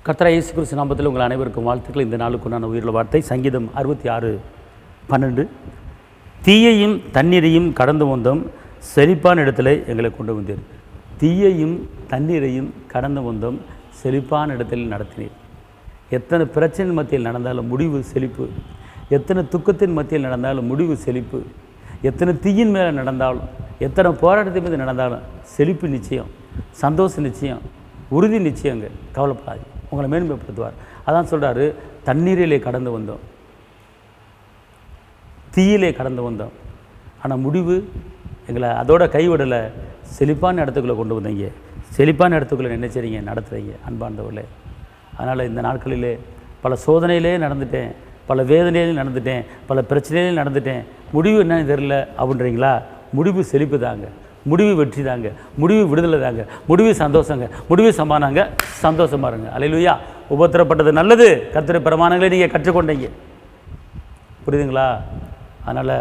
கர்த்தராகிய இயேசு கிறிஸ்து நாமத்தில் உங்கள் அனைவருக்கும் வாழ்த்துக்கள். இந்த நாளுக்குண்டான உயிருள்ள வார்த்தை சங்கீதம் 66:12. தீயையும் தண்ணீரையும் கடந்து வந்தோம், செழிப்பான இடத்துல எங்களை கொண்டு வந்தீர். தீயையும் தண்ணீரையும் கடந்து வந்தோம், செழிப்பான இடத்தில் நடத்தினீர். எத்தனை பிரச்சனை மத்தியில் நடந்தாலும் முடிவு செழிப்பு. எத்தனை துக்கத்தின் மத்தியில் நடந்தாலும் முடிவு செழிப்பு. எத்தனை தீயின் மேலே நடந்தாலும், எத்தனை போராட்டத்தின் மீது நடந்தாலும் செழிப்பு நிச்சயம், சந்தோஷம் நிச்சயம், உறுதி நிச்சயங்க. கவலைப்படாது, உங்களை மேன்மைப்படுத்துவார். அதான் சொல்கிறாரு, தண்ணீரிலே கடந்து வந்தோம், தீயிலே கடந்து வந்தோம், ஆனால் முடிவு எங்களை அதோட கைவிடலை. செழிப்பான இடத்துக்குள்ளே கொண்டு வந்தீங்க. செழிப்பான இடத்துக்குள்ளே என்ன செய்றீங்க, நடத்துகிறீங்க அன்பார்ந்தவர்களே. அதனால் இந்த நாட்களிலே பல சோதனையிலே நடந்துட்டேன், பல வேதனையிலே நடந்துட்டேன், பல பிரச்சனையிலே நடந்துட்டேன், முடிவு என்னன்னு தெரியல அப்படின்றீங்களா? முடிவு செழிப்பு தாங்க, முடிவு வெற்றி தாங்க, முடிவு விடுதலை தாங்க, முடிவு சந்தோஷங்க, முடிவு சமானாங்க. சந்தோஷமாக இருங்க. அல்லேலூயா. உபத்திரப்பட்டது நல்லது, கர்த்தருடைய பிரமாணங்களை நீங்கள் கற்றுக்கொண்டீங்க. புரியுதுங்களா? அதனால்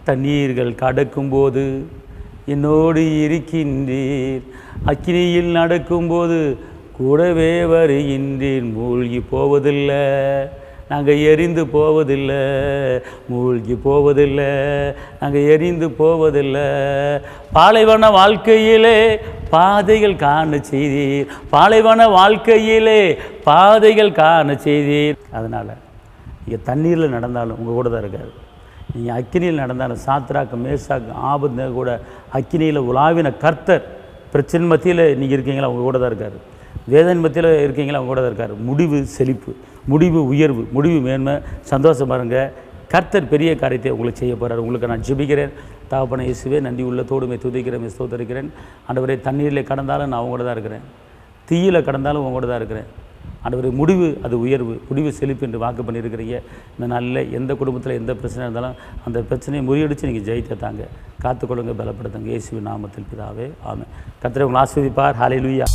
தண்ணீர்கள் கடக்கும்போது என்னோடு இருக்கின்றீர், அக்கினியில் நடக்கும்போது கூடவே வருகின்றீர். மூழ்கி போவதில்லை, நாங்கள் எரிந்து போவதில்லை, மூழ்கி போவதில்லை, நாங்கள் எரிந்து போவதில்லை. பாலைவன வாழ்க்கையிலே பாதைகள் காண செய்தீர், பாலைவன வாழ்க்கையிலே பாதைகள் காண செய்தீர். அதனால் நீங்கள் தண்ணீரில் நடந்தாலும் உங்கள் கூட தான் இருக்காது. நீங்கள் அக்கினியில் நடந்தாலும், சாத்ராக்கு மேஷாக்கு ஆபத்து கூட அக்கினியில் உலாவின கர்த்தர். பிரச்சனை மத்தியில் நீங்கள் இருக்கீங்களா, உங்கள் கூட தான் இருக்கார். வேதனை மத்தியில் இருக்கீங்களா, அவங்க கூட தான் இருக்கார். முடிவு செழிப்பு, முடிவு உயர்வு, முடிவு மேன்மை, சந்தோஷமாக இருங்க. கர்த்தர் பெரிய காரியத்தை உங்களுக்கு செய்ய போகிறார். உங்களுக்கு நான் ஜெபிக்கிறேன். தகப்பனே இயேசுவே, நன்றி உள்ளத்தோடு ஸ்தோத்திரிக்கிறேன், ஸ்தோத்திரிக்கிறேன். ஆண்டவரே, தண்ணீரில் கடந்தாலும் நான் அவங்க கூட தான் இருக்கிறேன், தீயில் கடந்தாலும் அவங்க கூட தான் இருக்கிறேன். ஆண்டவரே, முடிவு அது உயர்வு, முடிவு செழிப்பு என்று வாக்கு பண்ணியிருக்கிறீங்க. இந்த நாளில் எந்த குடும்பத்தில் எந்த பிரச்சனை இருந்தாலும் அந்த பிரச்சனையை முறியடித்து நீங்கள் ஜெயித்தாங்க. காத்துக்கொள்ளுங்க, பலப்படுத்துங்க. இயேசுவின் நாமத்தில் பிதாவே, ஆமென். கர்த்தர் உங்களை ஆசீர்வதிப்பார். ஹல்லேலூயா.